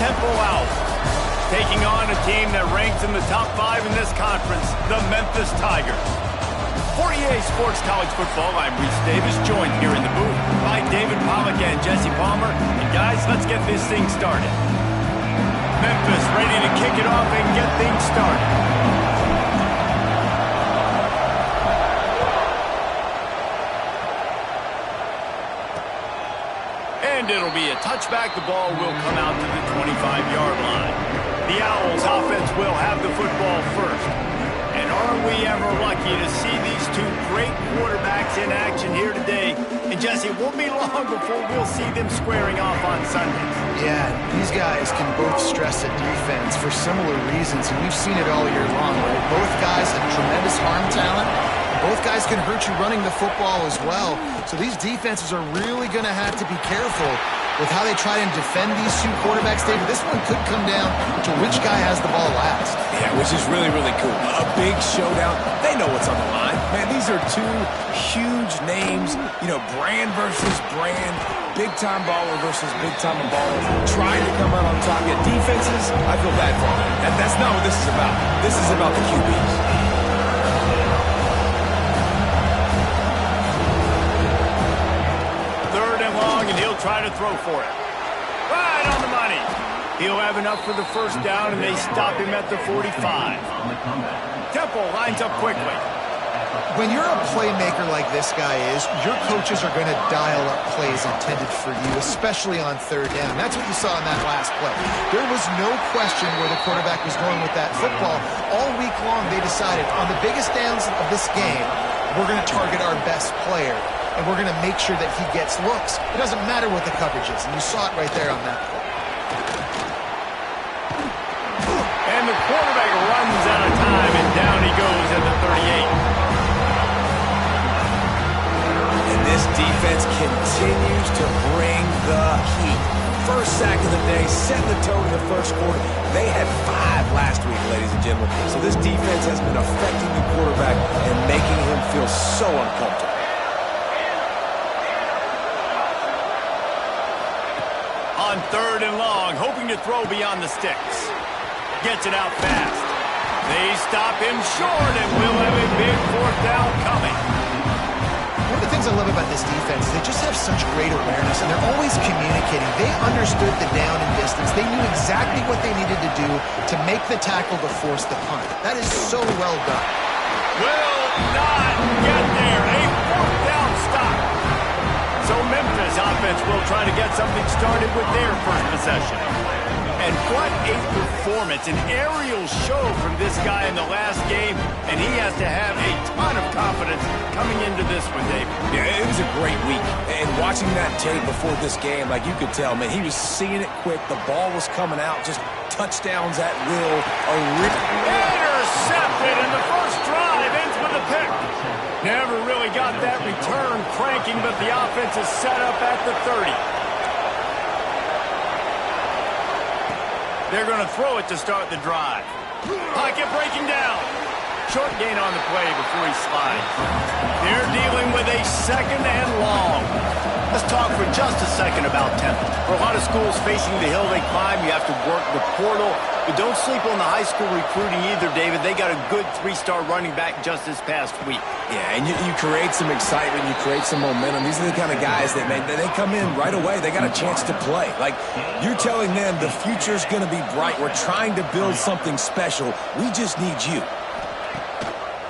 Temple out, taking on a team that ranks in the top 5 in this conference, the Memphis Tigers. For EA Sports College Football, I'm Reese Davis, joined here in the booth by David Pollack and Jesse Palmer. And guys, let's get this thing started. Memphis ready to kick it off and get things started. And it'll be a touchback. The ball will come out to the 25-yard line. The Owls offense will have the football first. And are we ever lucky to see these two great quarterbacks in action here today? And Jesse, it won't be long before we'll see them squaring off on Sundays. Yeah, these guys can both stress a defense for similar reasons, and we've seen it all year long, right? Both guys have tremendous arm talent. Both guys can hurt you running the football as well. So these defenses are really going to have to be careful with how they try and defend these two quarterbacks, David. This one could come down to which guy has the ball last. Yeah, which is really, really cool. A big showdown. They know what's on the line. Man, these are two huge names, you know, brand versus brand, big-time baller versus big-time baller, trying to come out on top. Yeah, defenses, I feel bad for them. That's not what this is about. This is about the QBs. And he'll try to throw for it. Right on the money. He'll have enough for the first down, and they stop him at the 45. Temple lines up quickly. When you're a playmaker like this guy is, your coaches are going to dial up plays intended for you, especially on third down. That's what you saw in that last play. There was no question where the quarterback was going with that football. All week long, they decided on the biggest downs of this game, we're going to target our best player. And we're going to make sure that he gets looks. It doesn't matter what the coverage is. And you saw it right there on that play. And the quarterback runs out of time, and down he goes at the 38. And this defense continues to bring the heat. First sack of the day, setting the tone in the first quarter. They had 5 last week, ladies and gentlemen. So this defense has been affecting the quarterback and making him feel so uncomfortable. On third and long, hoping to throw beyond the sticks. Gets it out fast. They stop him short, and we'll have a big fourth down coming. One of the things I love about this defense is they just have such great awareness, and they're always communicating. They understood the down and distance. They knew exactly what they needed to do to make the tackle to force the punt. That is so well done. Will not get there. A fourth down stop. So Memphis offense will try to get something started with their first possession. And what a performance, an aerial show from this guy in the last game, and he has to have a ton of confidence coming into this one, David. Yeah, it was a great week. And watching that tape before this game, like you could tell, man, he was seeing it quick. The ball was coming out, just touchdowns at will. Intercepted, and the first drive ends with a pick. Never really got that return cranking, but the offense is set up at the 30. They're going to throw it to start the drive. Pocket breaking down. Short gain on the play before he slides. They're dealing with a second and long. Let's talk for just a second about Temple. For a lot of schools facing the hill they climb, you have to work the portal. But don't sleep on the high school recruiting either, David. They got a good 3-star running back just this past week. Yeah, and you create some excitement. You create some momentum. These are the kind of guys that, man, they come in right away. They got a chance to play. Like, you're telling them the future's going to be bright. We're trying to build something special. We just need you.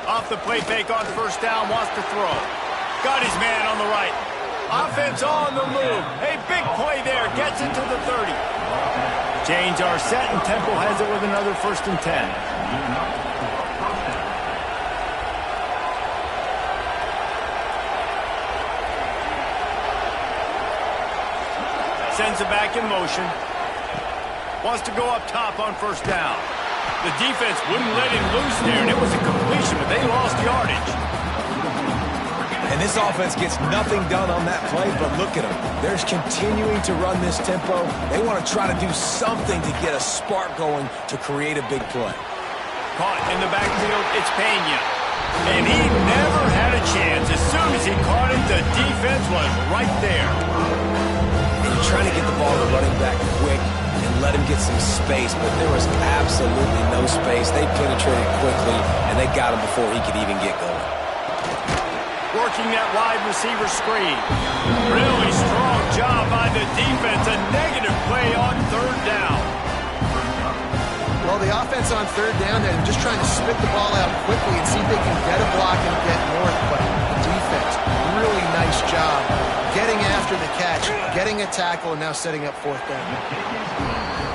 Off the play fake on first down, wants to throw. Got his man on the right. Offense on the move. A big play there. Gets it to the 30. Change our set, and Temple has it with another 1st and 10. Sends it back in motion. Wants to go up top on first down. The defense wouldn't let him loose there, and it was a completion, but they lost yardage. And this offense gets nothing done on that play, but look at them. They're continuing to run this tempo. They want to try to do something to get a spark going to create a big play. Caught in the backfield, it's Pena. And he never had a chance. As soon as he caught it, the defense was right there. And you're trying to get the ball to running back quick and let him get get some space, but there was absolutely no space. They penetrated quickly, and they got him before he could even get going. Working that wide receiver screen. Really strong job by the defense. A negative play on third down. Well, the offense on third down, they're just trying to spit the ball out quickly and see if they can get a block and get north. But the defense, really nice job getting after the catch, getting a tackle, and now setting up fourth down.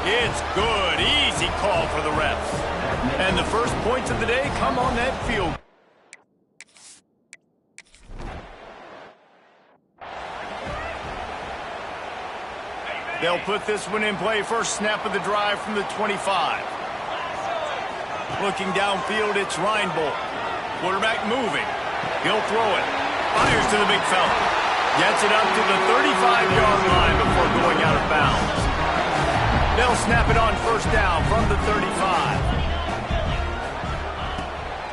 It's good. Easy call for the refs. And the first points of the day come on that field. They'll put this one in play. First snap of the drive from the 25. Looking downfield, it's Reinbold. Quarterback moving. He'll throw it. Fires to the big fella. Gets it up to the 35-yard line before going out of bounds. They'll snap it on first down from the 35.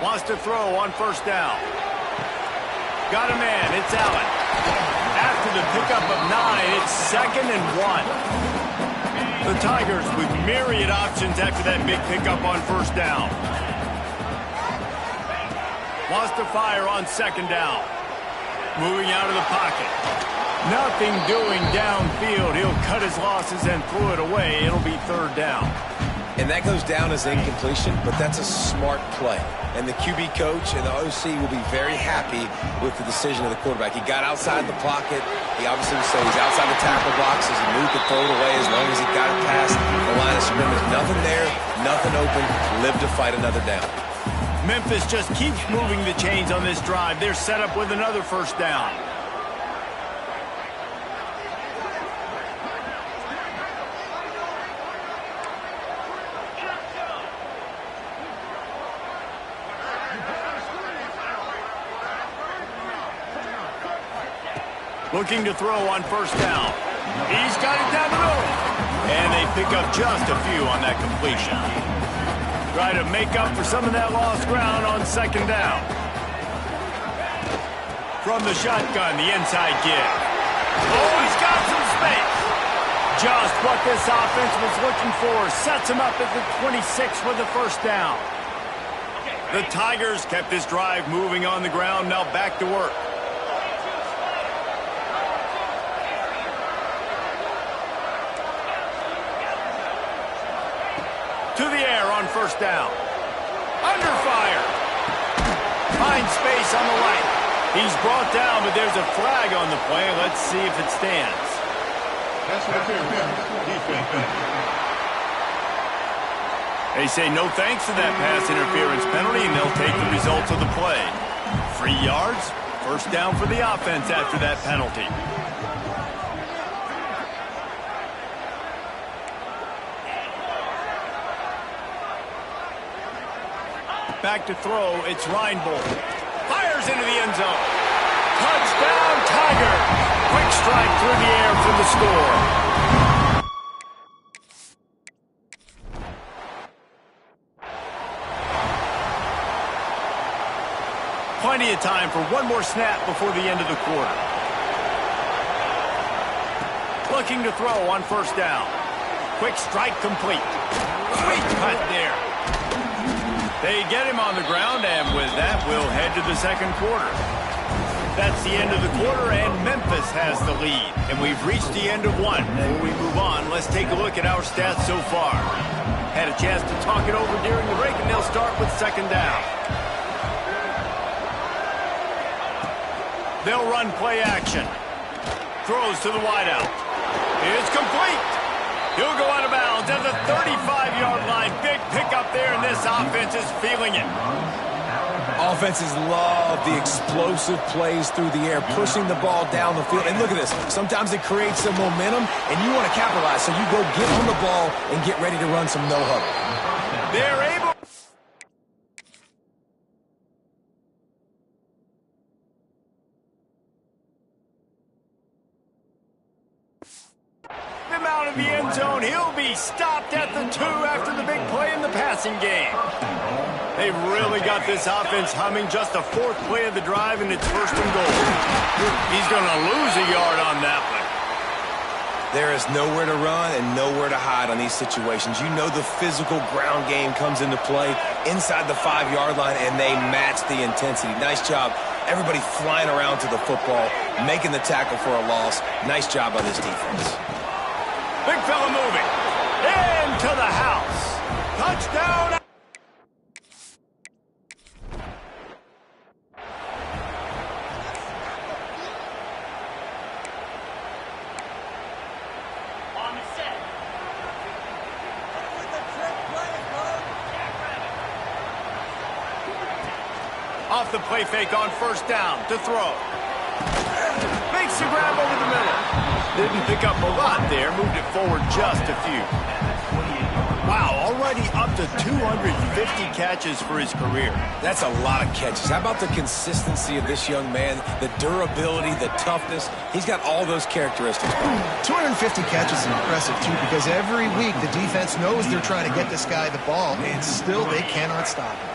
Wants to throw on first down. Got a man. It's Allen. After the pickup of 9, it's 2nd and 1. The Tigers with myriad options after that big pickup on first down. Wants to fire on second down. Moving out of the pocket. Nothing doing downfield. He'll cut his losses and throw it away. It'll be third down. And that goes down as incompletion, but that's a smart play. And the QB coach and the OC will be very happy with the decision of the quarterback. He got outside the pocket. He obviously was saying he's outside the tackle box as he moved to throw it away as long as he got it past the line of scrimmage. Nothing there, nothing open. Live to fight another down. Memphis just keeps moving the chains on this drive. They're set up with another first down. Looking to throw on first down. He's got it down the middle. And they pick up just a few on that completion. Try to make up for some of that lost ground on second down. From the shotgun, the inside give. Oh, he's got some space. Just what this offense was looking for. Sets him up at the 26 with the first down. The Tigers kept this drive moving on the ground. Now back to work. To the air on first down. Under fire. Finds space on the right. He's brought down, but there's a flag on the play. Let's see if it stands. They say no thanks to that pass interference penalty, and they'll take the results of the play. 3 yards, first down for the offense after that penalty. Back to throw, it's Reinbold. Fires into the end zone. Touchdown, Tiger. Quick strike through the air for the score. Plenty of time for one more snap before the end of the quarter. Looking to throw on first down. Quick strike complete. Great cut there. They get him on the ground, and with that, we'll head to the second quarter. That's the end of the quarter, and Memphis has the lead. And we've reached the end of one. Before we move on, let's take a look at our stats so far. Had a chance to talk it over during the break, and they'll start with second down. They'll run play action. Throws to the wideout. It's complete. He'll go out of bounds at the 35-yard line. Big pickup there, and this offense is feeling it. Offenses love the explosive plays through the air, pushing the ball down the field. And look at this. Sometimes it creates some momentum, and you want to capitalize. So you go get on the ball and get ready to run some no-huddle. They're able. Him out of the end zone. He'll be stopped at the 2 after the big play in the passing game. They've really got this offense humming. Just a 4th play of the drive, and it's 1st and goal. He's going to lose a yard on that one. There is nowhere to run and nowhere to hide on these situations. You know the physical ground game comes into play inside the 5-yard line, and they match the intensity. Nice job. Everybody flying around to the football, making the tackle for a loss. Nice job by this defense. Big fella moving. Into the house. Touchdown. Off the play fake on first down to throw. Makes the grab over the middle. Didn't pick up a lot there. Moved it forward just a few. Wow, already up to 250 catches for his career. That's a lot of catches. How about the consistency of this young man? The durability, the toughness. He's got all those characteristics. 250 catches is impressive, too, because every week the defense knows they're trying to get this guy the ball, and still they cannot stop him.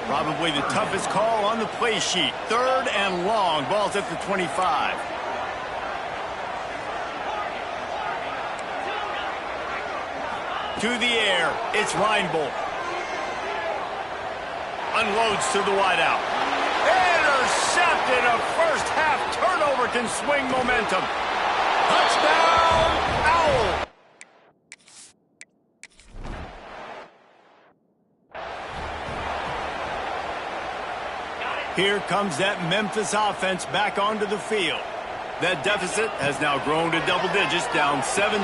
Probably the toughest call on the play sheet. 3rd and long. Ball's at the 25. To the air. It's Reinbold. Unloads to the wideout. Intercepted. A first half turnover can swing momentum. Touchdown, Owl. Here comes that Memphis offense back onto the field. That deficit has now grown to double digits, down 17-7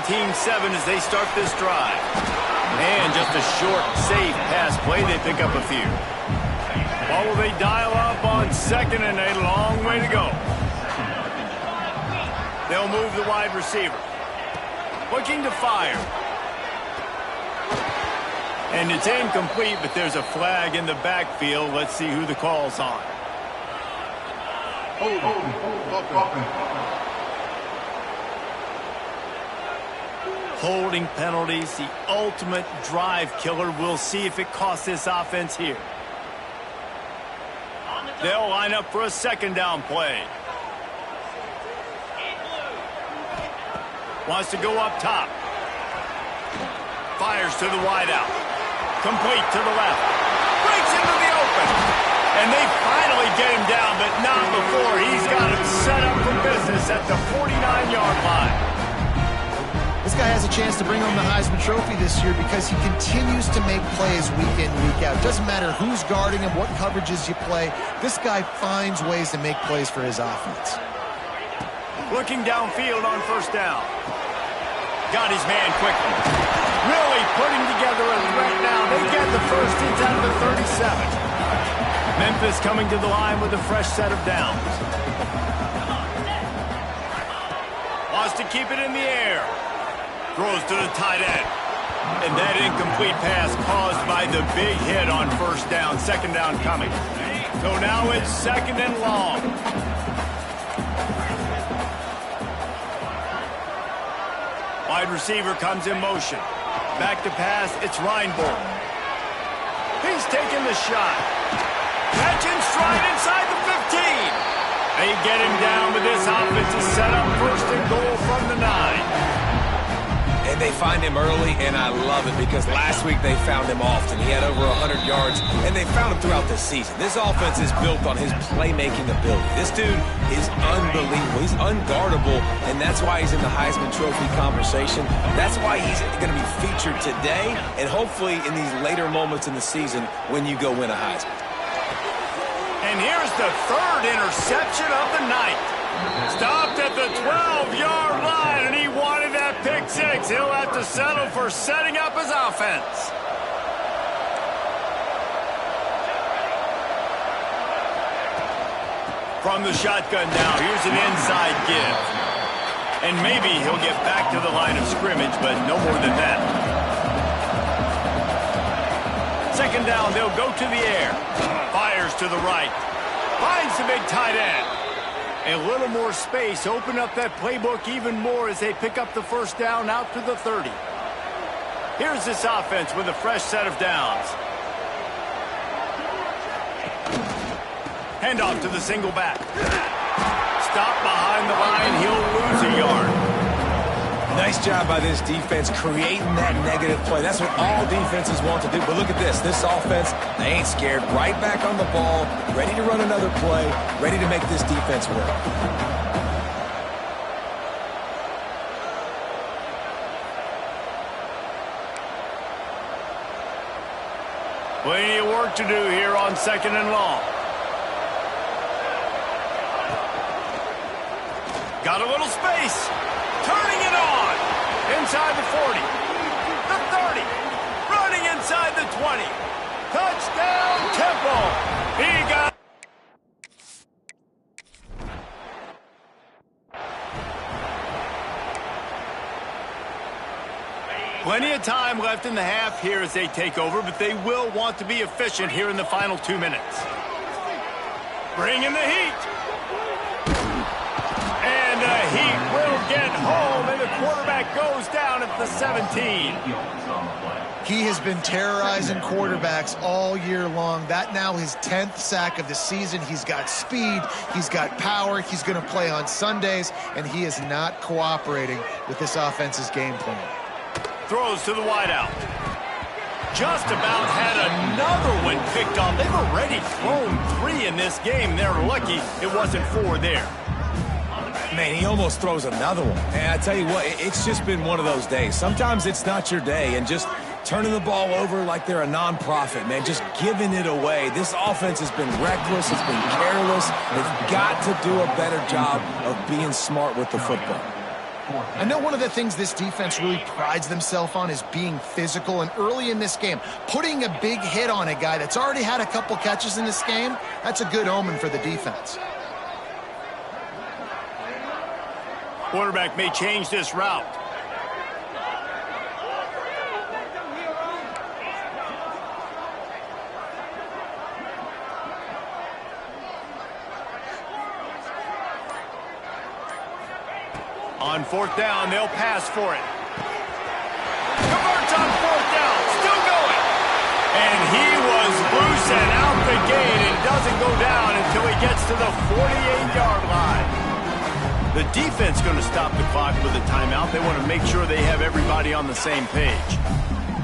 as they start this drive. And just a short, safe pass play, they pick up a few. What will they dial up on 2nd and a long way to go? They'll move the wide receiver. Looking to fire. And it's incomplete, but there's a flag in the backfield. Let's see who the call's on. Holding penalties, the ultimate drive killer. We'll see if it costs this offense here. They'll line up for a 2nd down play. Wants to go up top. Fires to the wideout. Complete to the left. Breaks into the open. And they finally get him down, but not before. He's got him set up for business at the 49-yard line. This guy has a chance to bring home the Heisman Trophy this year because he continues to make plays week in, week out. Doesn't matter who's guarding him, what coverages you play. This guy finds ways to make plays for his offense. Looking downfield on first down. Got his man quickly. Really putting together a threat now. They get the first inside of the 37. Memphis coming to the line with a fresh set of downs. Wants to keep it in the air. Throws to the tight end. And that incomplete pass caused by the big hit on first down. 2nd down coming. So now it's 2nd and long. Wide receiver comes in motion. Back to pass, it's Reinbold. He's taking the shot. Catch and stride inside the 15. They get him down, but this offense is set up 1st and goal from the 9. And they find him early, and I love it because last week they found him often. He had over 100 yards, and they found him throughout the season. This offense is built on his playmaking ability. This dude is unbelievable. He's unguardable, and that's why he's in the Heisman Trophy conversation. That's why he's going to be featured today and hopefully in these later moments in the season when you go win a Heisman. And here's the 3rd interception of the night. Stopped at the 12-yard line, and he wanted that pick 6. He'll have to settle for setting up his offense. From the shotgun now, here's an inside give. And maybe he'll get back to the line of scrimmage, but no more than that. 2nd down, they'll go to the air. Fires to the right. Finds the big tight end. A little more space, open up that playbook even more as they pick up the first down out to the 30. Here's this offense with a fresh set of downs. Handoff to the single back. Stop behind the line, he'll lose a yard. Nice job by this defense creating that negative play. That's what all defenses want to do. But look at this. This offense, they ain't scared. Right back on the ball, ready to run another play, ready to make this defense work. Plenty of work to do here on 2nd and long. Got a little space. Turning it on. Inside the 40. The 30. Running inside the 20. Touchdown, Temple. He got... Plenty of time left in the half here as they take over, but they will want to be efficient here in the final 2 minutes. Bringing the heat. And the heat will get home, and the quarterback goes down at the 17. He has been terrorizing quarterbacks all year long. That now his 10th sack of the season. He's got speed. He's got power. He's going to play on Sundays, and he is not cooperating with this offense's game plan. Throws to the wideout. Just about had another one picked off. They've already thrown 3 in this game. They're lucky it wasn't 4 there. Man, he almost throws another one. And I tell you what, it's just been one of those days. Sometimes it's not your day, and just turning the ball over like they're a non-profit, man, just giving it away. This offense has been reckless. It's been careless. They've got to do a better job of being smart with the football. I know one of the things this defense really prides themselves on is being physical, and early in this game, putting a big hit on a guy that's already had a couple catches in this game, that's a good omen for the defense. Quarterback may change this route. On 4th down, they'll pass for it. Converts on 4th down, still going. And he was loose and out the gate and doesn't go down until he gets to the 48-yard line. The defense going to stop the clock with a timeout. They want to make sure they have everybody on the same page.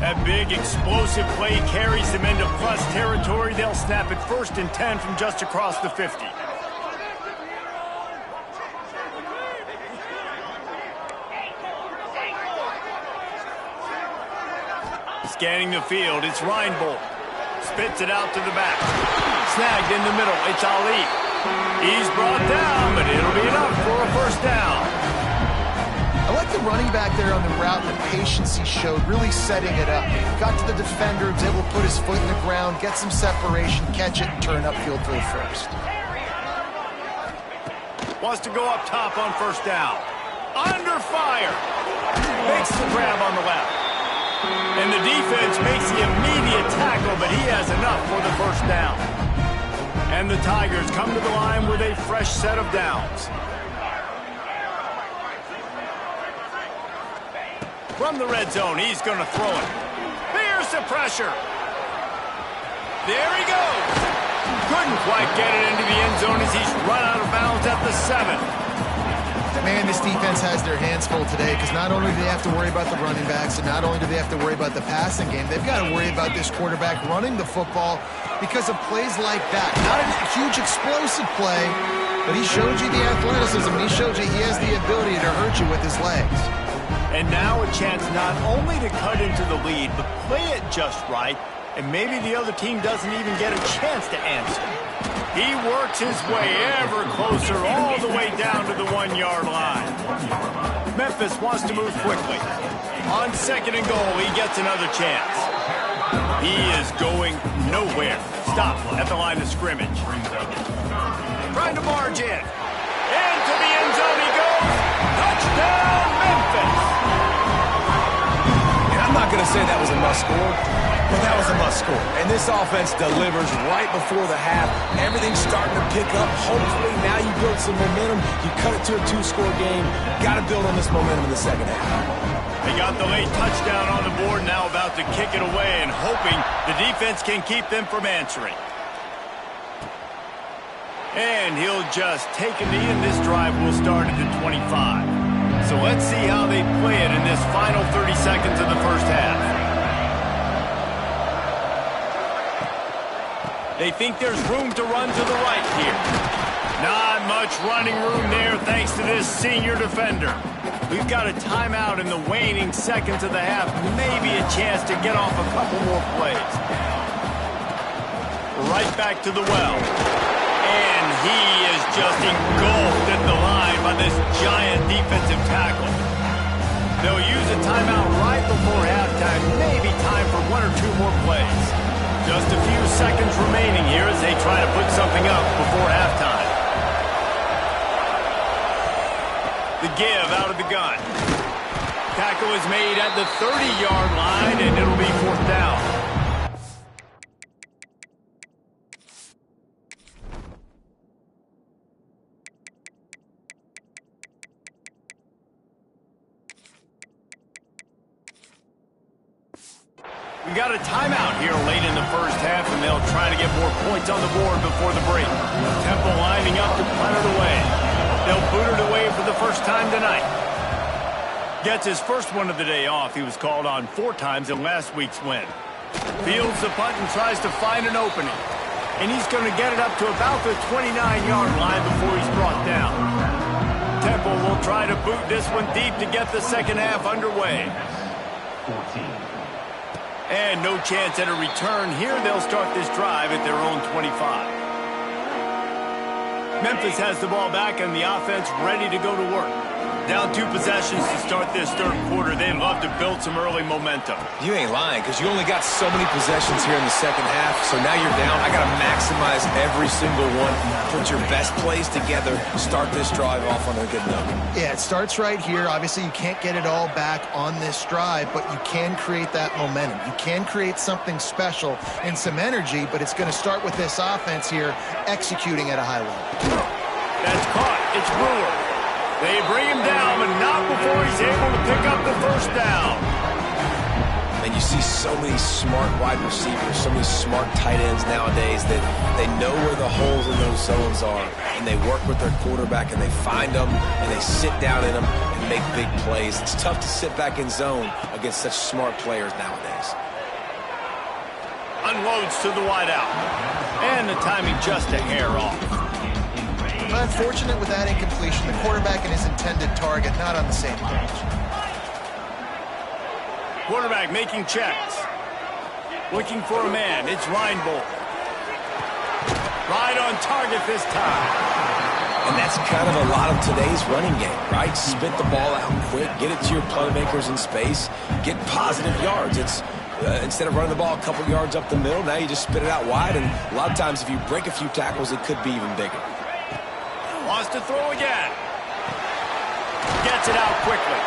That big explosive play carries them into plus territory. They'll snap it 1st and 10 from just across the 50. Scanning the field, it's Reinbold. Spits it out to the back. Snagged in the middle, it's Ali. He's brought down, but it'll be enough for a 1st down. I like the running back there on the route and the patience he showed, really setting it up. Got to the defender, was able to put his foot in the ground, get some separation, catch it, and turn upfield for the 1st. Wants to go up top on 1st down. Under fire. Makes the grab on the left. And the defense makes the immediate tackle, but he has enough for the 1st down. And the Tigers come to the line with a fresh set of downs. From the red zone, he's going to throw it. Here's the pressure. There he goes. Couldn't quite get it into the end zone as he's run out of bounds at the 7. Man, this defense has their hands full today because not only do they have to worry about the running backs and not only do they have to worry about the passing game, they've got to worry about this quarterback running the football because of plays like that. Not a huge explosive play, but he showed you the athleticism. He showed you he has the ability to hurt you with his legs. And now a chance not only to cut into the lead, but play it just right, and maybe the other team doesn't even get a chance to answer. He works his way ever closer all the way down to the 1-yard line. Memphis wants to move quickly. On 2nd and goal, he gets another chance. He is going nowhere. Stop at the line of scrimmage. Trying to barge in. Into the end zone he goes. Touchdown, Memphis. And I'm not going to say that was a must-score, but that was a must-score. And this offense delivers right before the half. Everything's starting to pick up. Hopefully now you build some momentum. You cut it to a 2-score game. Got to build on this momentum in the 2nd half. They got the late touchdown on the board, now about to kick it away and hoping the defense can keep them from answering. And he'll just take a knee, and this drive will start at the 25. So let's see how they play it in this final 30 seconds of the first half. They think there's room to run to the right here. Not much running room there thanks to this senior defender. We've got a timeout in the waning seconds of the half. Maybe a chance to get off a couple more plays. Right back to the well. And he is just engulfed at the line by this giant defensive tackle. They'll use a timeout right before halftime. Maybe time for one or two more plays. Just a few seconds remaining here as they try to put something up before halftime. The give out of the gun. Tackle is made at the 30-yard line, and it'll be fourth down. We got a timeout here late in the first half, and they'll try to get more points on the board before the break. Temple lining up to punt it away. They'll boot it away for the first time tonight. Gets his first one of the day off. He was called on 4 times in last week's win. Fields the punt and tries to find an opening. And he's going to get it up to about the 29-yard line before he's brought down. Temple will try to boot this one deep to get the second half underway. 14. And no chance at a return here. They'll start this drive at their own 25. Memphis has the ball back and the offense ready to go to work. Down 2 possessions to start this third quarter. They'd love to build some early momentum. You ain't lying, because you only got so many possessions here in the second half, so now you're down. I got to maximize every single one. Put your best plays together. Start this drive off on a good note. Yeah, it starts right here. Obviously, you can't get it all back on this drive, but you can create that momentum. You can create something special and some energy, but it's going to start with this offense here executing at a high level. That's caught. It's Brewer. They bring him down, but not before he's able to pick up the first down. And you see so many smart wide receivers, so many smart tight ends nowadays that they know where the holes in those zones are, and they work with their quarterback, and they find them, and they sit down in them and make big plays. It's tough to sit back in zone against such smart players nowadays. Unloads to the wide out. And the timing just a hair off. Unfortunate with that incompletion. The quarterback and his intended target not on the same page. Quarterback making checks. Looking for a man. It's Reinbold. Right on target this time. And that's kind of a lot of today's running game, right? Spit the ball out quick, get it to your playmakers in space, get positive yards. It's instead of running the ball a couple yards up the middle, now you just spit it out wide, and a lot of times if you break a few tackles, it could be even bigger. Wants to throw again. Gets it out quickly.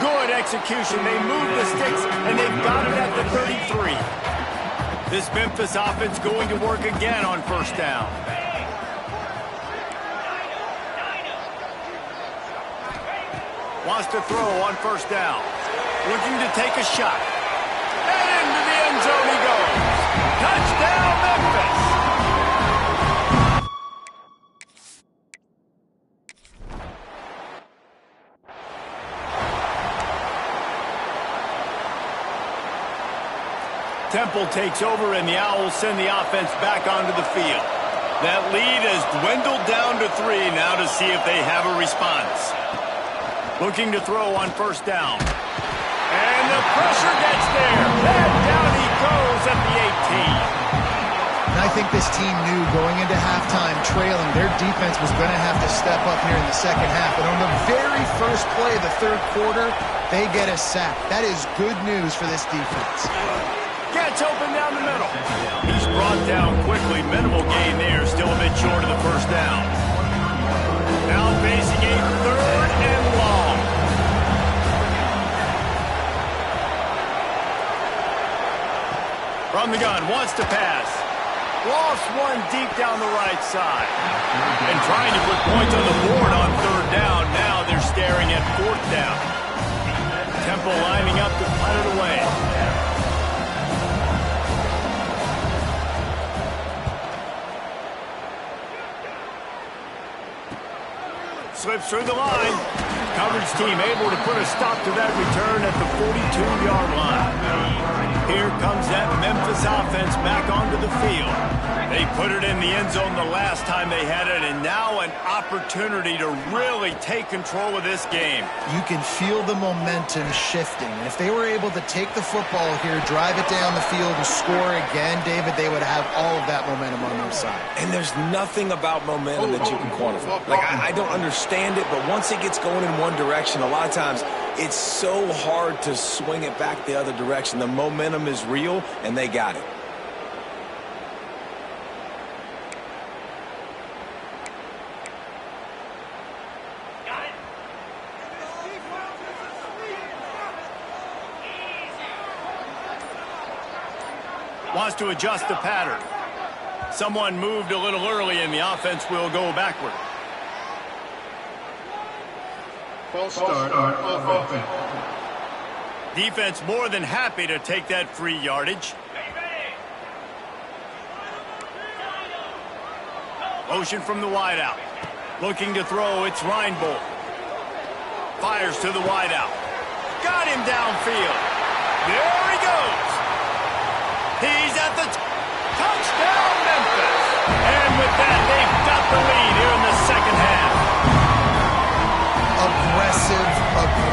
Good execution. They move the sticks, and they've got it at the 33. This Memphis offense going to work again on first down. Wants to throw on first down. Looking to take a shot. And into the end zone he goes. Touchdown, Memphis! Temple takes over, and the Owls send the offense back onto the field. That lead has dwindled down to 3 now to see if they have a response. Looking to throw on first down. And the pressure gets there. And down he goes at the 18. And I think this team knew going into halftime trailing, their defense was going to have to step up here in the second half. And on the very first play of the third quarter, they get a sack. That is good news for this defense. Gets open down the middle. He's brought down quickly. Minimal gain there. Still a bit short of the first down. Now facing a third and long. From the gun, wants to pass. Lost one deep down the right side. And trying to put points on the board on third down. Now they're staring at fourth down. Temple lining up to punt it away. Slips through the line. Coverage team able to put a stop to that return at the 42-yard line. Here comes that Memphis offense back onto the field. They put it in the end zone the last time they had it, and now an opportunity to really take control of this game. You can feel the momentum shifting. And if they were able to take the football here, drive it down the field, and score again, David, they would have all of that momentum on their side. And there's nothing about momentum that you can quantify. Like, I don't understand it, but once it gets going in one direction, a lot of times it's so hard to swing it back the other direction. The momentum is real, and they got it. Wants to adjust the pattern. Someone moved a little early, and the offense will go backward. False start on offense. Defense more than happy to take that free yardage. Motion from the wideout. Looking to throw, it's Reinbold. Fires to the wideout. Got him downfield. There he goes. He's at the touchdown, Memphis. And with that, they've got the lead here in the second half.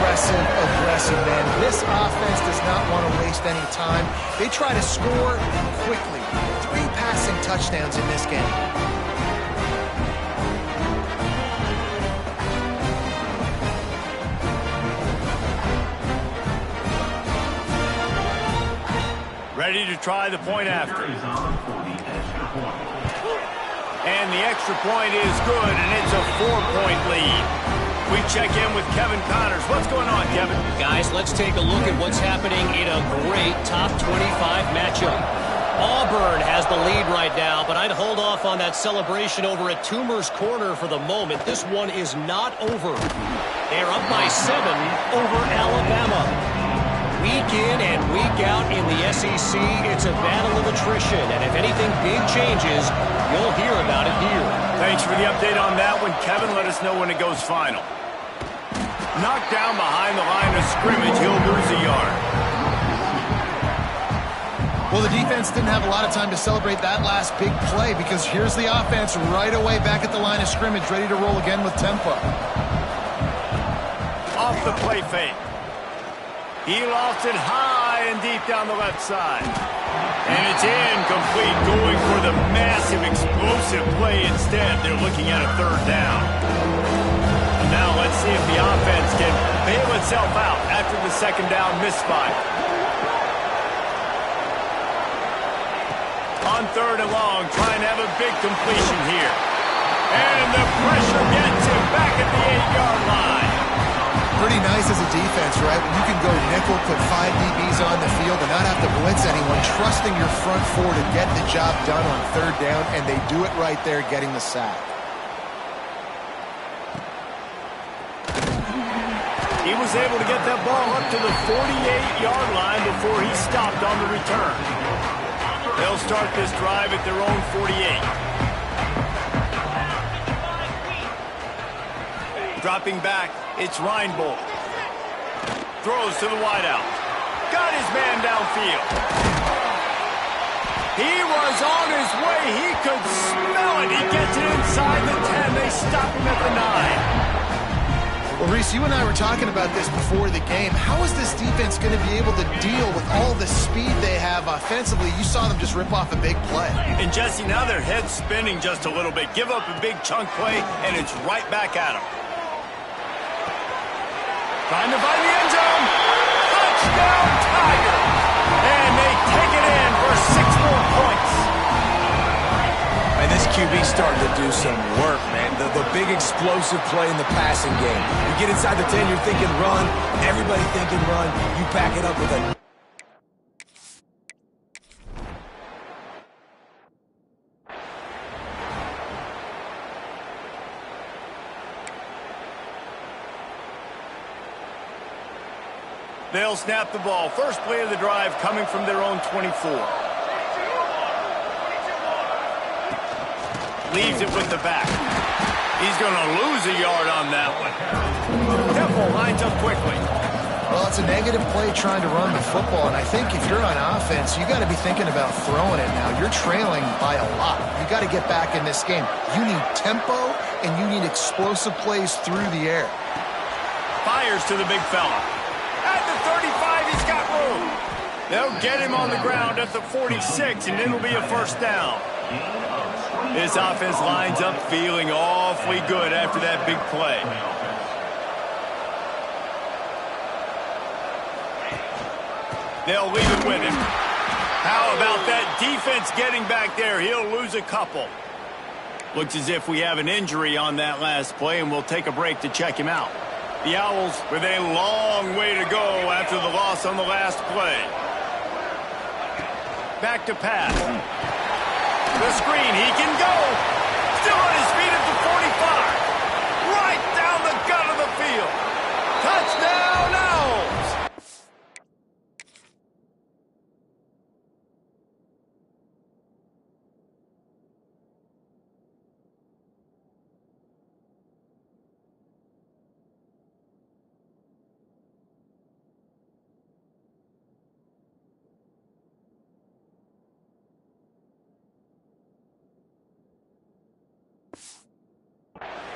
Aggressive, man. This offense does not want to waste any time. They try to score quickly. 3 passing touchdowns in this game. Ready to try the point after. And the extra point is good, and it's a 4-point lead. We check in with Kevin Connors. What's going on, Kevin? Guys, let's take a look at what's happening in a great top 25 matchup. Auburn has the lead right now, but I'd hold off on that celebration over at Toomer's Corner for the moment. This one is not over. They're up by 7 over Alabama. Week in and week out in the SEC, it's a battle of attrition, and if anything big changes, you'll hear about it here. Thanks for the update on that one, Kevin. Let us know when it goes final. Knocked down behind the line of scrimmage, he'll lose a yard. Well, the defense didn't have a lot of time to celebrate that last big play because here's the offense right away back at the line of scrimmage, ready to roll again with tempo. Off the play fake. He lost it high and deep down the left side. And it's incomplete, going for the massive, explosive play instead. They're looking at a 3rd down. And now let's see if the offense can bail itself out after the 2nd down misfire. On 3rd and long, trying to have a big completion here. And the pressure gets him back at the 8-yard line. Pretty nice as a defense, right? When you can go nickel, put 5 DBs on the field and not have to blitz anyone, trusting your front 4 to get the job done on 3rd down, and they do it right there, getting the sack. He was able to get that ball up to the 48-yard line before he stopped on the return. They'll start this drive at their own 48. Dropping back, it's Reinbold. Throws to the wideout. Got his man downfield. He was on his way. He could smell it. He gets it inside the 10. They stop him at the 9. Well, Reese, you and I were talking about this before the game. How is this defense going to be able to deal with all the speed they have offensively? You saw them just rip off a big play. And, Jesse, now their head's spinning just a little bit. Give up a big chunk play, and it's right back at them. Trying to find the end zone. Touchdown, Tiger. And they take it in for 6 more points. And this QB's starting to do some work, man. The big explosive play in the passing game. You get inside the 10, you're thinking run. Everybody thinking run. You back it up with a... They'll snap the ball. First play of the drive coming from their own 24. Leaves it with the back. He's going to lose a yard on that one. Temple lines up quickly. Well, it's a negative play trying to run the football, and I think if you're on offense, you got to be thinking about throwing it now. You're trailing by a lot. You got to get back in this game. You need tempo, and you need explosive plays through the air. Fires to the big fella. At the 35, he's got room. They'll get him on the ground at the 46, and it'll be a first down. This offense lines up feeling awfully good after that big play. They'll leave it with him. How about that defense getting back there? He'll lose a couple. Looks as if we have an injury on that last play, and we'll take a break to check him out. The Owls with a long way to go after the loss on the last play. Back to pass. The screen, he can go. Still on his feet at the 45. Right down the gut of the field. Touchdown, Owls!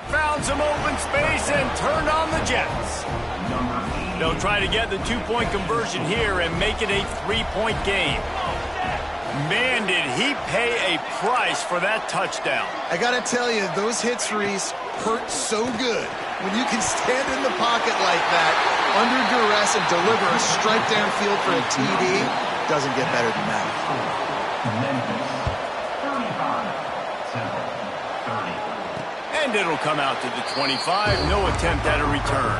Found some open space and turned on the Jets. They'll try to get the two-point conversion here and make it a three-point game. Man, did he pay a price for that touchdown. I got to tell you, those hits, Reese, hurt so good. When you can stand in the pocket like that, under duress, and deliver a strike downfield for a TD, doesn't get better than that. Memphis, 35, 30. And it'll come out to the 25. No attempt at a return.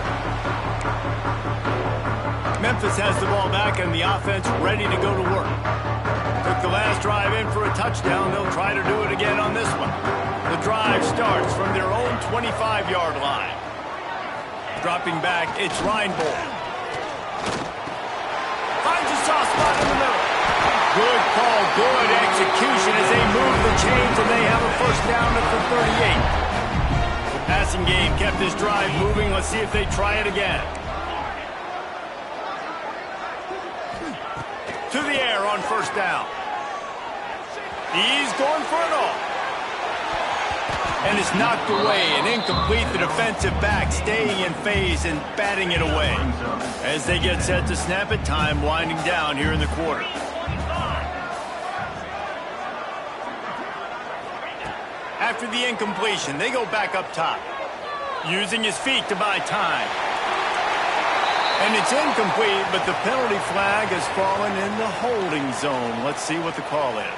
Memphis has the ball back and the offense ready to go to work. Took the last drive in for a touchdown. They'll try to do it again on this one. The drive starts from their own 25-yard line. Dropping back, it's Reinbold. Finds a soft spot in the middle. Good call, good execution as they move the chains, and they have a first down at the 38. Passing game kept this drive moving. Let's see if they try it again. To the air on first down. He's going for it all. And it's knocked away and incomplete. The defensive back staying in phase and batting it away. As they get set to snap it, time winding down here in the quarter. After the incompletion, they go back up top. Using his feet to buy time. And it's incomplete, but the penalty flag has fallen in the holding zone. Let's see what the call is.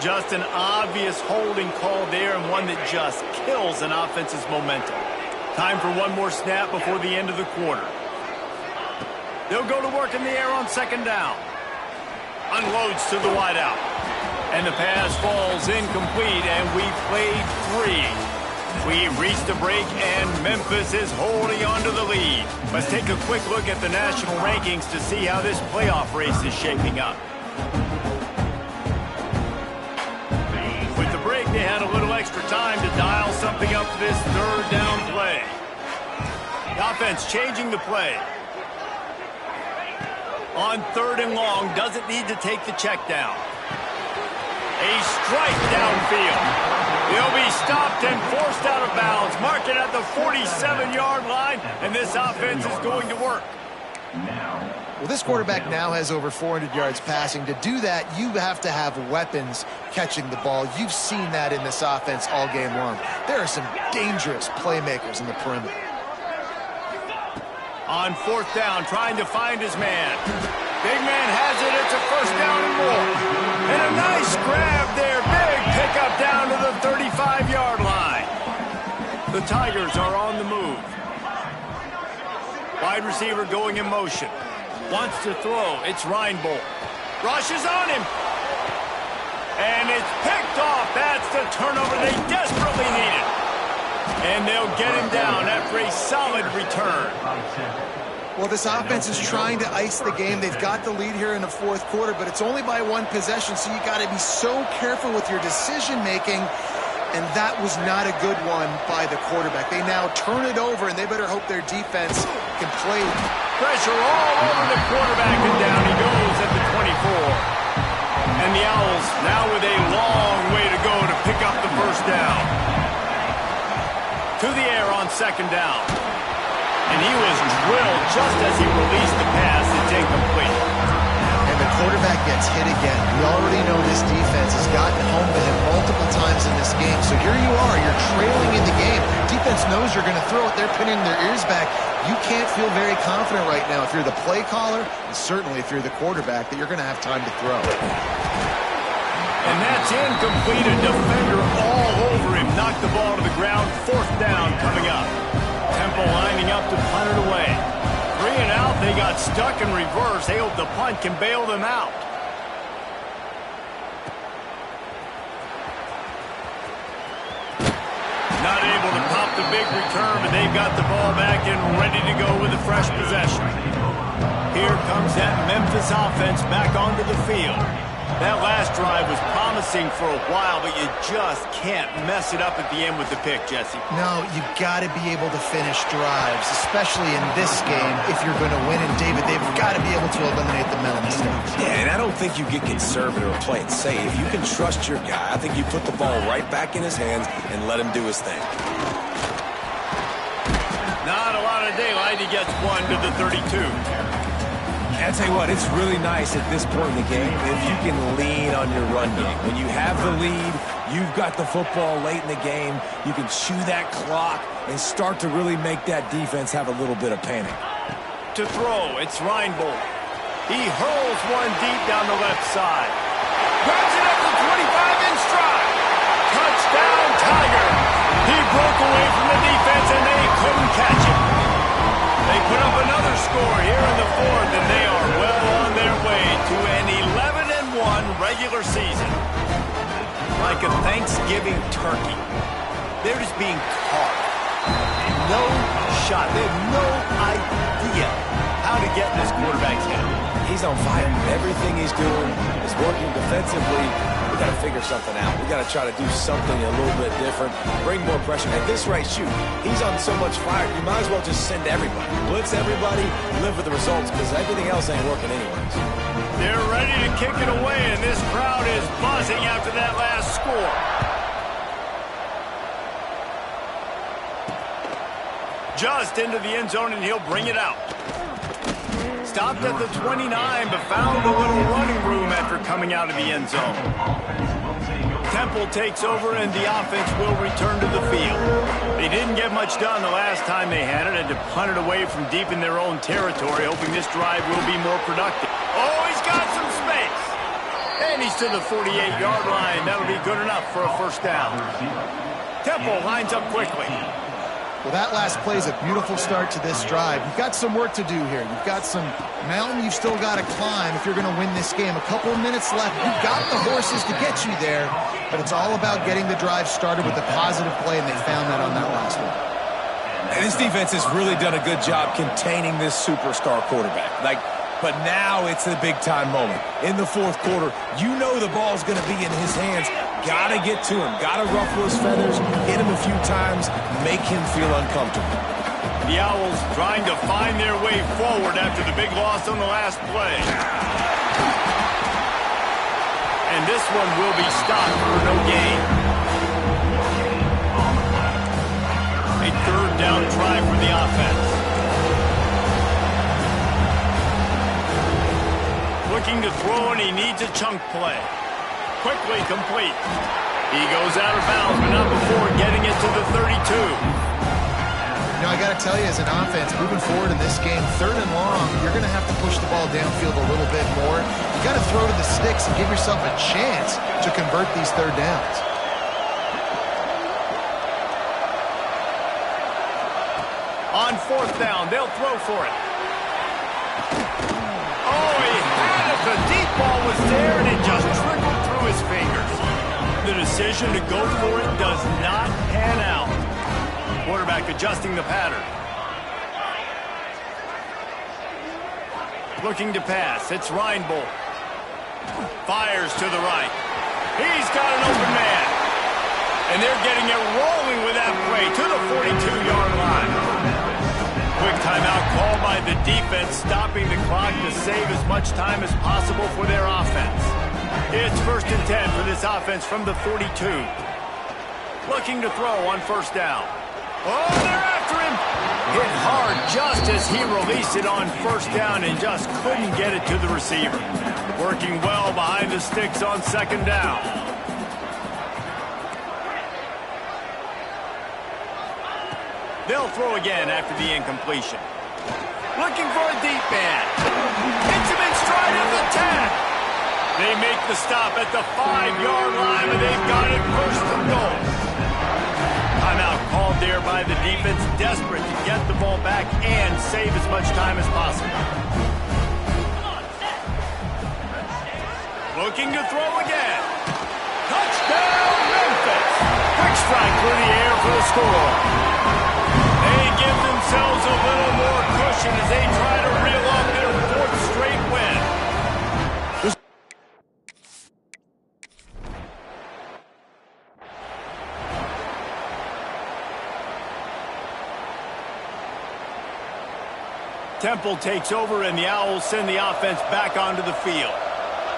Just an obvious holding call there, and one that just kills an offense's momentum. Time for one more snap before the end of the quarter. They'll go to work in the air on second down. Unloads to the wideout. And the pass falls incomplete, and we played three. We've reached the break, and Memphis is holding on to the lead. Let's take a quick look at the national rankings to see how this playoff race is shaping up. With the break, they had a little extra time to dial something up this third down play. The offense changing the play. On third and long, doesn't need to take the check down. A strike downfield. He'll be stopped and forced out of bounds. Mark it at the 47-yard line, and this offense is going to work. Well, this quarterback now has over 400 yards passing. To do that, you have to have weapons catching the ball. You've seen that in this offense all game long. There are some dangerous playmakers in the perimeter. On fourth down, trying to find his man. Big man has it. It's a first down and more. And a nice grab there. Big pickup down to the 35-yard line. The Tigers are on the move. Wide receiver going in motion. Wants to throw. It's Reinbold. Rushes on him. And it's picked off. That's the turnover they desperately needed. And they'll get him down after a solid return. Well, this offense is trying to ice the game. They've got the lead here in the fourth quarter, but it's only by one possession, so you got to be so careful with your decision-making, and that was not a good one by the quarterback. They now turn it over, and they better hope their defense can play. Pressure all over the quarterback, and down he goes at the 24. And the Owls now with a long way to go to pick up the first down. To the air on second down. And he was drilled just as he released the pass. It's incomplete. And the quarterback gets hit again. We already know this defense has gotten home to him multiple times in this game. So here you are. You're trailing in the game. Defense knows you're going to throw it. They're pinning their ears back. You can't feel very confident right now if you're the play caller, and certainly if you're the quarterback, that you're going to have time to throw. And that's incomplete. A defender all over him. Knocked the ball to the ground. Fourth down coming up. Temple lining up to punt it away. 3 and out. They got stuck in reverse. They hope the punt can bail them out. Not able to pop the big return, but they've got the ball back and ready to go with a fresh possession. Here comes that Memphis offense back onto the field. That last drive was promising for a while, but you just can't mess it up at the end with the pick, Jesse. No, you got to be able to finish drives, especially in this game if you're going to win. And David, they've got to be able to eliminate the mental mistakes. Yeah, and I don't think you get conservative or play it safe. You can trust your guy. I think you put the ball right back in his hands and let him do his thing. Not a lot of daylight. He gets one to the 32. I tell you what, it's really nice at this point in the game if you can lean on your run game. When you have the lead, you've got the football late in the game, you can chew that clock and start to really make that defense have a little bit of panic. To throw, it's Reinbold. He hurls one deep down the left side. Grabs it up to 25 in stride. Touchdown, Tiger. He broke away from the defense and they couldn't catch him. They put up another score here in the fourth, and they are well on their way to an 11-1 regular season. Like a Thanksgiving turkey. They're just being caught. No shot. They have no idea how to get in this quarterback's head. He's on fire. Everything he's doing is working defensively. We got to figure something out. We got to try to do something a little bit different, bring more pressure. At this rate, shoot, he's on so much fire, you might as well just send everybody. Blitz everybody, live with the results, because everything else ain't working anyways. They're ready to kick it away, and this crowd is buzzing after that last score. Just into the end zone, and he'll bring it out. Stopped at the 29, but found a little running room after coming out of the end zone. Temple takes over, and the offense will return to the field. They didn't get much done the last time they had it, and to punt it away from deep in their own territory, hoping this drive will be more productive. Oh, he's got some space. And he's to the 48-yard line. That'll be good enough for a first down. Temple lines up quickly. Well, that last play is a beautiful start to this drive. You've got some work to do here. You've got some mountain you've still got to climb if you're going to win this game. A couple of minutes left. You've got the horses to get you there, but it's all about getting the drive started with a positive play, and they found that on that last one. And this defense has really done a good job containing this superstar quarterback. But now it's the big-time moment. In the fourth quarter, you know the ball's going to be in his hands. Got to get to him. Got to ruffle his feathers, hit him a few times, make him feel uncomfortable. The Owls trying to find their way forward after the big loss on the last play. And this one will be stopped for no gain. A third down try for the offense. Looking to throw, and he needs a chunk play. Quickly complete. He goes out of bounds, but not before getting it to the 32. You know, I got to tell you, as an offense, moving forward in this game, third and long, you're going to have to push the ball downfield a little bit more. You got to throw to the sticks and give yourself a chance to convert these third downs. On fourth down, they'll throw for it. Oh, he had it. The deep ball was there, and it just trickled through his fingers. The decision to go for it does not pan out. Quarterback adjusting the pattern. Looking to pass. It's Reinbold. Fires to the right. He's got an open man. And they're getting it rolling with that play to the 42-yard line. Quick timeout called by the defense, stopping the clock to save as much time as possible for their offense. It's 1st and 10 for this offense from the 42. Looking to throw on 1st down. Oh, they're after him. Hit hard just as he released it on 1st down and just couldn't get it to the receiver. Working well behind the sticks on 2nd down. They'll throw again after the incompletion. Looking for a deep man. Hits him in stride at the 10. They make the stop at the 5-yard line, and they've got it 1st and goal. Timeout called there by the defense, desperate to get the ball back and save as much time as possible. Looking to throw again. Touchdown, Memphis. Quick strike through the air for the score. They give themselves a little more cushion as they try to reel off their 4th straight win. Temple takes over, and the Owls send the offense back onto the field.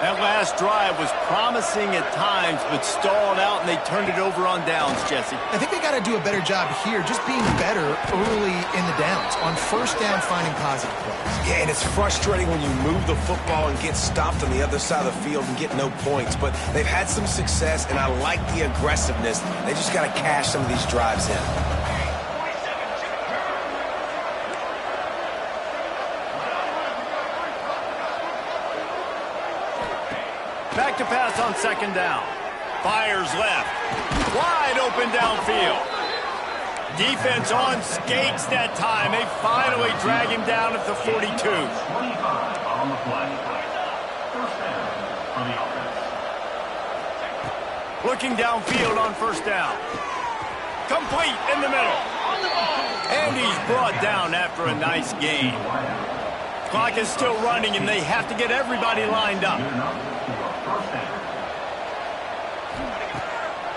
That last drive was promising at times, but stalled out, and they turned it over on downs, Jesse. I think they got to do a better job here, just being better early in the downs. On 1st down, finding positive plays. Yeah, and it's frustrating when you move the football and get stopped on the other side of the field and get no points. But they've had some success, and I like the aggressiveness. They just got to cash some of these drives in. Back to pass on 2nd down. Fires left. Wide open downfield. Defense on skates that time. They finally drag him down at the 42. 25 on the play. 1st down for the offense. Looking downfield on 1st down. Complete in the middle. And he's brought down after a nice gain. Clock is still running, and they have to get everybody lined up.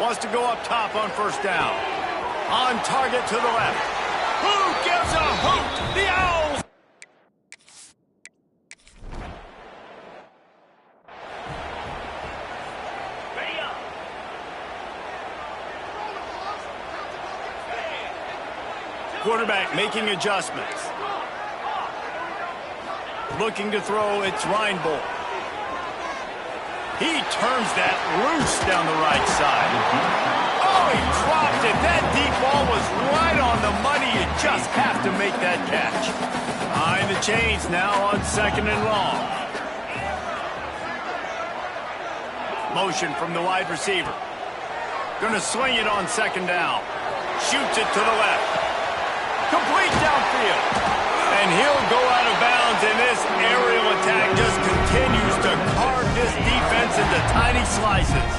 Wants to go up top on 1st down. On target to the left. Who gives a hoot? The Owls! Quarterback making adjustments. Looking to throw, it's Reinbold. He turns that loose down the right side. Oh, he dropped it. That deep ball was right on the money. You just have to make that catch. Behind the chains now on 2nd and long. Motion from the wide receiver. Going to swing it on 2nd down. Shoots it to the left. Complete downfield. And he'll go out of bounds, and this aerial attack just continues to carve this defense into tiny slices.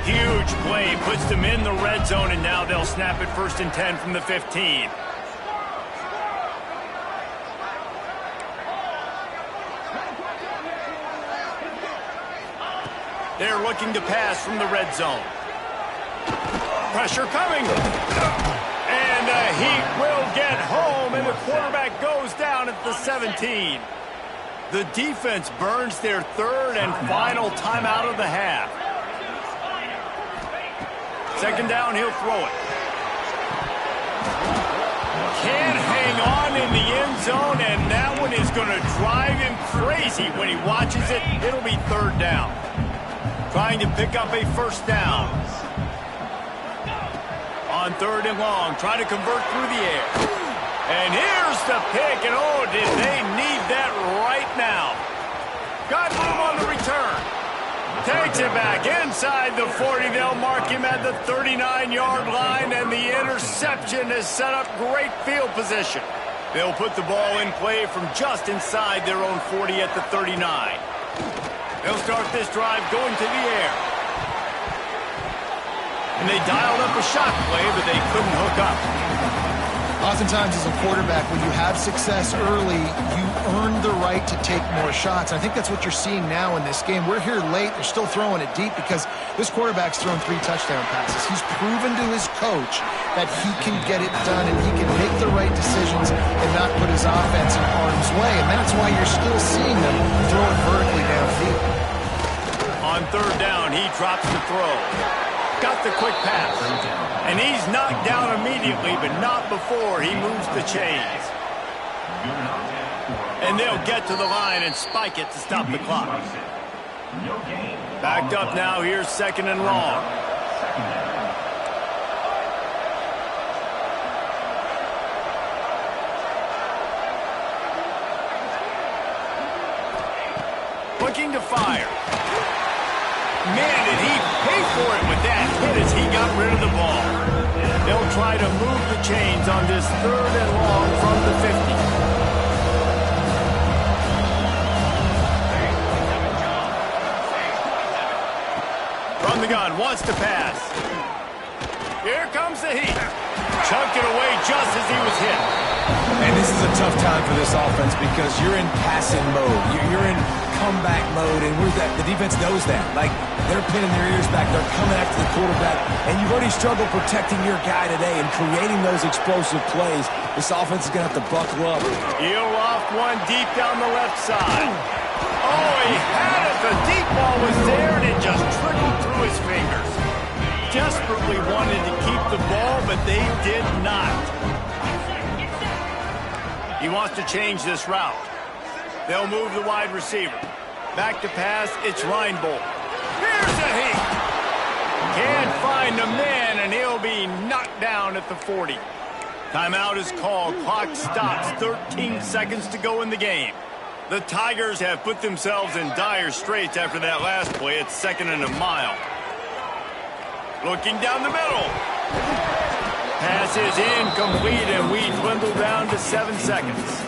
Huge play puts them in the red zone, and now they'll snap it 1st and 10 from the 15. They're looking to pass from the red zone. Pressure coming. And the Heat will get home, and the quarterback goes down at the 17. The defense burns their 3rd and final timeout of the half. 2nd down, he'll throw it. Can't hang on in the end zone, and that one is going to drive him crazy when he watches it. It'll be 3rd down. Trying to pick up a 1st down. On 3rd and long, trying to convert through the air. And here's the pick, and oh, did they need that right now. Got room on the return. Takes it back inside the 40. They'll mark him at the 39-yard line, and the interception has set up great field position. They'll put the ball in play from just inside their own 40 at the 39. They'll start this drive going to the air. And they dialed up a shot play, but they couldn't hook up. Oftentimes as a quarterback, when you have success early, you earn the right to take more shots. I think that's what you're seeing now in this game. We're here late. They're still throwing it deep because this quarterback's thrown 3 touchdown passes. He's proven to his coach that he can get it done and he can make the right decisions and not put his offense in harm's way. And that's why you're still seeing them throw it vertically downfield. On third down, he drops the throw. Got the quick pass. And he's knocked down immediately, but not before he moves the chains. And they'll get to the line and spike it to stop the clock. Backed up now, here's 2nd and long. Looking to fire. Man, did he pay for it with that hit as he got rid of the ball. They'll try to move the chains on this 3rd and long from the 50. From the gun, wants to pass. Here comes the heat. Chucked it away just as he was hit. And this is a tough time for this offense because you're in passing mode. You're in comeback mode, and the defense knows that. Like, they're pinning their ears back. They're coming after the quarterback, and you've already struggled protecting your guy today and creating those explosive plays. This offense is going to have to buckle up. Heel off one deep down the left side. Oh, he had it. The deep ball was there, and it just trickled through his fingers. Desperately wanted to keep the ball, but they did not. He wants to change this route. They'll move the wide receiver. Back to pass, it's Reinbold. Here's a heat. Can't find the man, and he'll be knocked down at the 40. Timeout is called. Clock stops. 13 seconds to go in the game. The Tigers have put themselves in dire straits after that last play. It's 2nd and a mile. Looking down the middle. Pass is incomplete, and we dwindle down to 7 seconds.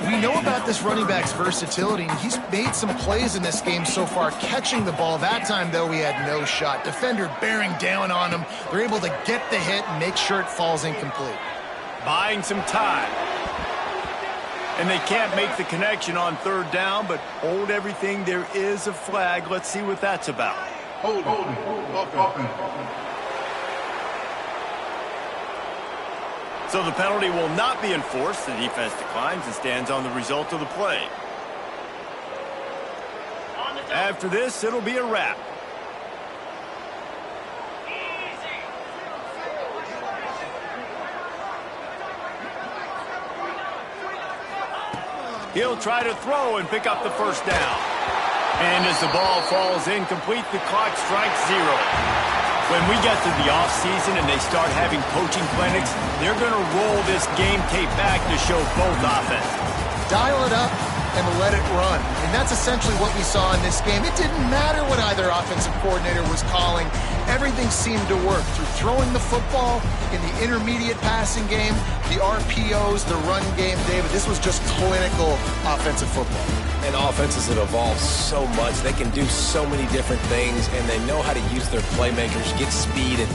We know about this running back's versatility, and he's made some plays in this game so far, catching the ball. That time, though, he had no shot. Defender bearing down on him. They're able to get the hit and make sure it falls incomplete. Buying some time. And they can't make the connection on 3rd down, but hold everything. There is a flag. Let's see what that's about. Hold offense. So the penalty will not be enforced. The defense declines and stands on the result of the play. After this, it'll be a wrap. He'll try to throw and pick up the 1st down. And as the ball falls incomplete, the clock strikes 0. When we get to the offseason and they start having coaching clinics, they're going to roll this game tape back to show both offenses. Dial it up and let it run. And that's essentially what we saw in this game. It didn't matter what either offensive coordinator was calling. Everything seemed to work through throwing the football in the intermediate passing game, the RPOs, the run game. David, this was just clinical offensive football. And offenses that evolve so much. They can do so many different things, and they know how to use their playmakers, get speed, and